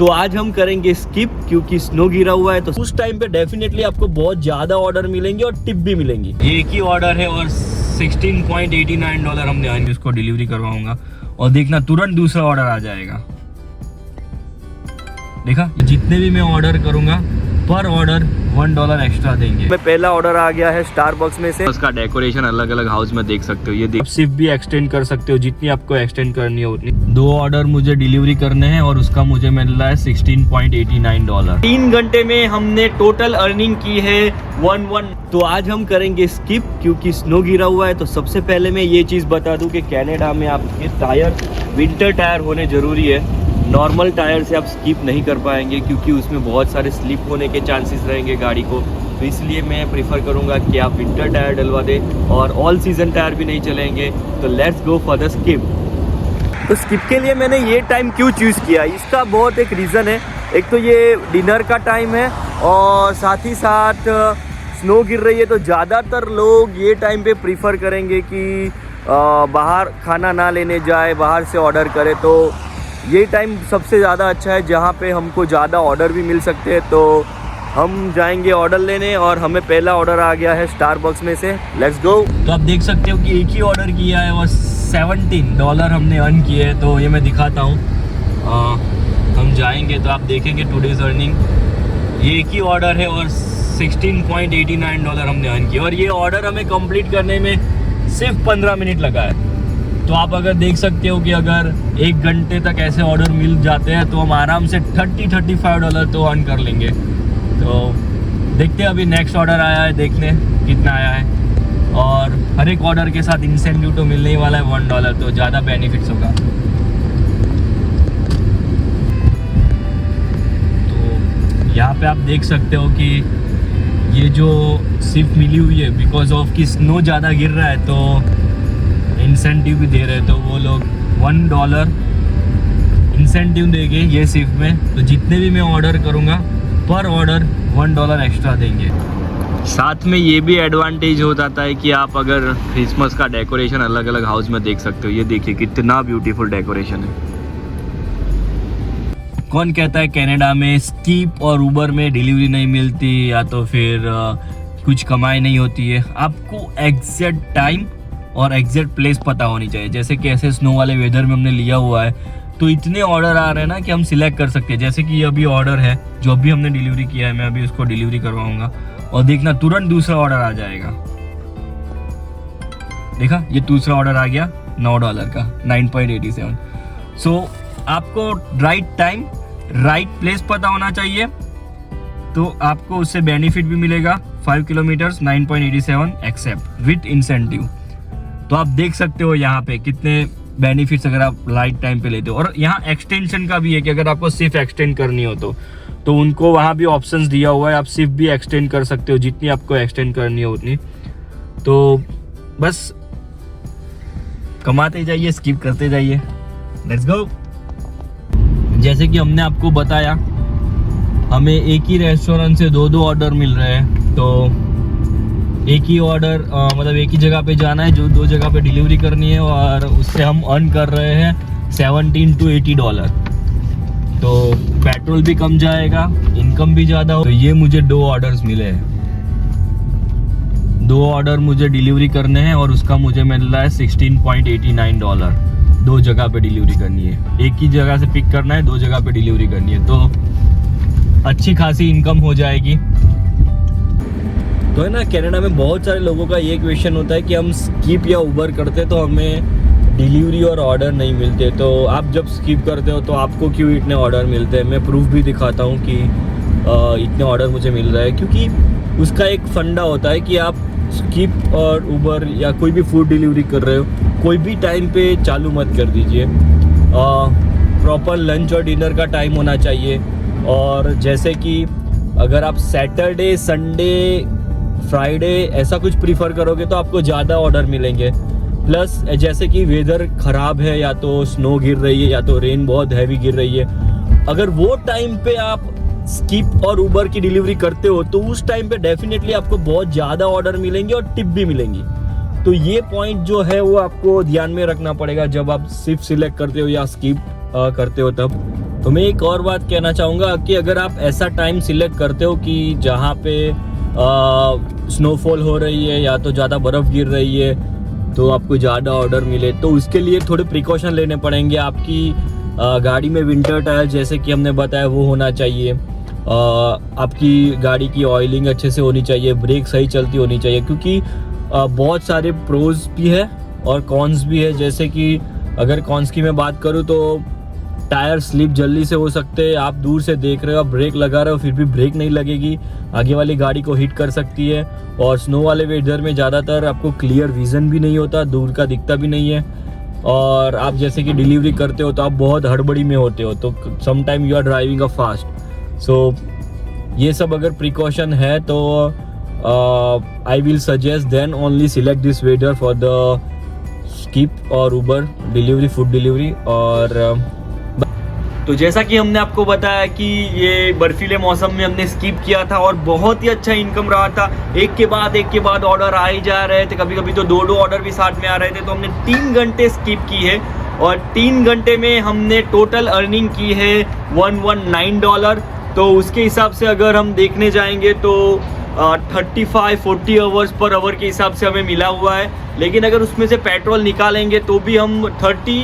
तो आज हम करेंगे स्किप क्योंकि स्नो गिरा हुआ है, तो उस टाइम पे डेफिनेटली आपको बहुत ज्यादा ऑर्डर मिलेंगे और टिप भी मिलेंगी। ये एक ही ऑर्डर है और $16.89 हमने इसको डिलीवरी करवाऊंगा और देखना तुरंत दूसरा ऑर्डर आ जाएगा। देखा, जितने भी मैं ऑर्डर करूंगा पर ऑर्डर $1 एक्स्ट्रा देंगे। मैं पहला ऑर्डर आ गया है स्टारबक्स में से। उसका डेकोरेशन अलग अलग हाउस में देख सकते हो। ये देख, सिर्फ भी एक्सटेंड कर सकते हो जितनी आपको एक्सटेंड करनी हो उतनी। 2 ऑर्डर मुझे डिलीवरी करने हैं और उसका मुझे मिल रहा है $16.89। 3 घंटे में हमने टोटल अर्निंग की है 1 तो आज हम करेंगे स्किप क्योंकि स्नो गिरा हुआ है। तो सबसे पहले मैं ये चीज़ बता दूं कि कनाडा में आपके टायर विंटर टायर होने ज़रूरी है। नॉर्मल टायर से आप स्किप नहीं कर पाएंगे क्योंकि उसमें बहुत सारे स्लिप होने के चांसेस रहेंगे गाड़ी को। तो इसलिए मैं प्रीफर करूंगा कि आप विंटर टायर डलवा दें और ऑल सीजन टायर भी नहीं चलेंगे। तो let's go for the skip. तो स्किप के लिए मैंने ये टाइम क्यों चूज़ किया, इसका बहुत एक रीज़न है। एक तो ये डिनर का टाइम है और साथ ही साथ स्नो गिर रही है, तो ज़्यादातर लोग ये टाइम पे प्रीफर करेंगे कि बाहर खाना ना लेने जाए, बाहर से ऑर्डर करे। तो ये टाइम सबसे ज़्यादा अच्छा है जहाँ पे हमको ज़्यादा ऑर्डर भी मिल सकते हैं। तो हम जाएंगे ऑर्डर लेने और हमें पहला ऑर्डर आ गया है स्टारबक्स में से। Let's go. तो आप देख सकते हो कि एक ही ऑर्डर किया है और $17 हमने अर्न किए हैं। तो ये मैं दिखाता हूँ, हम जाएंगे तो आप देखेंगे टुडेज अर्निंग। ये एक ही ऑर्डर है और $16.89 हमने अर्न किया और ये ऑर्डर हमें कंप्लीट करने में सिर्फ 15 मिनट लगा है। तो आप अगर देख सकते हो कि अगर 1 घंटे तक ऐसे ऑर्डर मिल जाते हैं तो हम आराम से $30-35 तो अर्न कर लेंगे। तो देखते हैं, अभी नेक्स्ट ऑर्डर आया है, देखने कितना आया है। और हर एक ऑर्डर के साथ इंसेंटिव तो मिलने ही वाला है $1, तो ज़्यादा बेनिफिट्स होगा। तो यहाँ पे आप देख सकते हो कि ये जो सिर्फ मिली हुई है बिकॉज ऑफ कि स्नो ज़्यादा गिर रहा है तो इंसेंटिव भी दे रहे हैं। तो वो लोग $1 इंसेंटिव देंगे ये सिर्फ में। तो जितने भी मैं ऑर्डर करूँगा पर ऑर्डर $1 एक्स्ट्रा देंगे। साथ में ये भी एडवांटेज हो जाता है कि आप अगर क्रिसमस का डेकोरेशन अलग अलग हाउस में देख सकते हो। ये देखिए कितना ब्यूटीफुल डेकोरेशन है। कौन कहता है कनाडा में स्किप और उबर में डिलीवरी नहीं मिलती या तो फिर कुछ कमाई नहीं होती है। आपको एग्जैक्ट टाइम और एग्जैक्ट प्लेस पता होनी चाहिए। जैसे कि ऐसे स्नो वाले वेदर में हमने लिया हुआ है तो इतने ऑर्डर आ रहे हैं ना कि हम सिलेक्ट कर सकते हैं। जैसे कि ये अभी ऑर्डर है जो अभी हमने डिलीवरी किया है, मैं अभी उसको डिलीवरी करवाऊंगा और देखना तुरंत दूसरा ऑर्डर आ जाएगा। देखा, ये दूसरा ऑर्डर आ गया $9 का, 9.87। सो आपको राइट टाइम राइट प्लेस पता होना चाहिए तो आपको उससे बेनिफिट भी मिलेगा। 5 किलोमीटर्स 9.87 एक्सेप्ट विथ इंसेंटिव। तो आप देख सकते हो यहाँ पे कितने बेनिफिट्स अगर आप राइट टाइम पे लेते हो। और यहाँ एक्सटेंशन का भी है कि अगर आपको सिर्फ एक्सटेंड करनी हो तो उनको वहाँ भी ऑप्शंस दिया हुआ है, आप सिर्फ भी एक्सटेंड कर सकते हो जितनी आपको एक्सटेंड करनी हो उतनी। तो बस कमाते जाइए, स्किप करते जाइए। Let's go. जैसे कि हमने आपको बताया हमें एक ही रेस्टोरेंट से 2 ऑर्डर मिल रहे हैं। तो एक ही ऑर्डर मतलब एक ही जगह पे जाना है जो 2 जगह पे डिलीवरी करनी है और उससे हम अर्न कर रहे हैं $17 to $80। तो पेट्रोल भी कम जाएगा, इनकम भी ज़्यादा हो। तो ये मुझे 2 ऑर्डर्स मिले हैं। 2 ऑर्डर मुझे डिलीवरी करने हैं और उसका मुझे मिल रहा है $16.89। 2 जगह पे डिलीवरी करनी है। एक ही जगह से पिक करना है, 2 जगह पे डिलीवरी करनी है। तो अच्छी खासी इनकम हो जाएगी। तो है ना, कनाडा में बहुत सारे लोगों का ये क्वेश्चन होता है कि हम स्किप या उबर करते तो हमें डिलीवरी और ऑर्डर नहीं मिलते। तो आप जब स्किप करते हो तो आपको क्यों इतने ऑर्डर मिलते हैं। मैं प्रूफ भी दिखाता हूँ कि इतने ऑर्डर मुझे मिल रहा है। क्योंकि उसका एक फंडा होता है कि आप स्किप और उबर या कोई भी फूड डिलीवरी कर रहे हो कोई भी टाइम पे चालू मत कर दीजिए। प्रॉपर लंच और डिनर का टाइम होना चाहिए। और जैसे कि अगर आप सैटरडे, संडे, फ्राइडे ऐसा कुछ प्रीफर करोगे तो आपको ज़्यादा ऑर्डर मिलेंगे। प्लस जैसे कि वेदर ख़राब है या तो स्नो गिर रही है या तो रेन बहुत हैवी गिर रही है, अगर वो टाइम पे आप स्किप और उबर की डिलीवरी करते हो तो उस टाइम पे डेफिनेटली आपको बहुत ज़्यादा ऑर्डर मिलेंगे और टिप भी मिलेंगी। तो ये पॉइंट जो है वो आपको ध्यान में रखना पड़ेगा जब आप सिर्फ सिलेक्ट करते हो या स्किप करते हो तब। तो मैं एक और बात कहना चाहूँगा कि अगर आप ऐसा टाइम सिलेक्ट करते हो कि जहाँ पे स्नोफॉल हो रही है या तो ज़्यादा बर्फ़ गिर रही है तो आपको ज़्यादा ऑर्डर मिले, तो उसके लिए थोड़े प्रिकॉशन लेने पड़ेंगे। आपकी गाड़ी में विंटर टायर जैसे कि हमने बताया वो होना चाहिए, आपकी गाड़ी की ऑयलिंग अच्छे से होनी चाहिए, ब्रेक सही चलती होनी चाहिए, क्योंकि बहुत सारे प्रोज भी है और कॉन्स भी है। जैसे कि अगर कॉन्स की मैं बात करूँ तो टायर स्लिप जल्दी से हो सकते हैं। आप दूर से देख रहे हो, आप ब्रेक लगा रहे हो, फिर भी ब्रेक नहीं लगेगी, आगे वाली गाड़ी को हिट कर सकती है। और स्नो वाले वेदर में ज़्यादातर आपको क्लियर विज़न भी नहीं होता, दूर का दिखता भी नहीं है। और आप जैसे कि डिलीवरी करते हो तो आप बहुत हड़बड़ी में होते हो, तो some time you are driving a fast. So ये सब अगर प्रिकॉशन है तो I will suggest then only select this weather for the skip और उबर डिलीवरी, फूड डिलीवरी। और तो जैसा कि हमने आपको बताया कि ये बर्फीले मौसम में हमने स्किप किया था और बहुत ही अच्छा इनकम रहा था। एक के बाद ऑर्डर आ ही जा रहे थे, कभी कभी तो 2 ऑर्डर भी साथ में आ रहे थे। तो हमने 3 घंटे स्किप की है और 3 घंटे में हमने टोटल अर्निंग की है $119। तो उसके हिसाब से अगर हम देखने जाएंगे तो 35-40 आवर्स पर आवर के हिसाब से हमें मिला हुआ है। लेकिन अगर उसमें से पेट्रोल निकालेंगे तो भी हम 30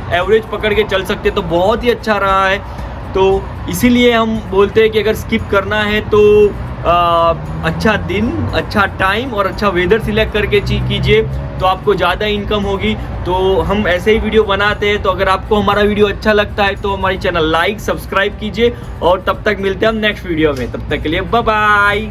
एवरेज पकड़ के चल सकते, तो बहुत ही अच्छा रहा है। तो इसीलिए हम बोलते हैं कि अगर स्किप करना है तो अच्छा दिन, अच्छा टाइम और अच्छा वेदर सिलेक्ट करके कीजिए, तो आपको ज़्यादा इनकम होगी। तो हम ऐसे ही वीडियो बनाते हैं। तो अगर आपको हमारा वीडियो अच्छा लगता है तो हमारी चैनल लाइक सब्सक्राइब कीजिए और तब तक मिलते हैं हम नेक्स्ट वीडियो में। तब तक के लिए बाय बाय।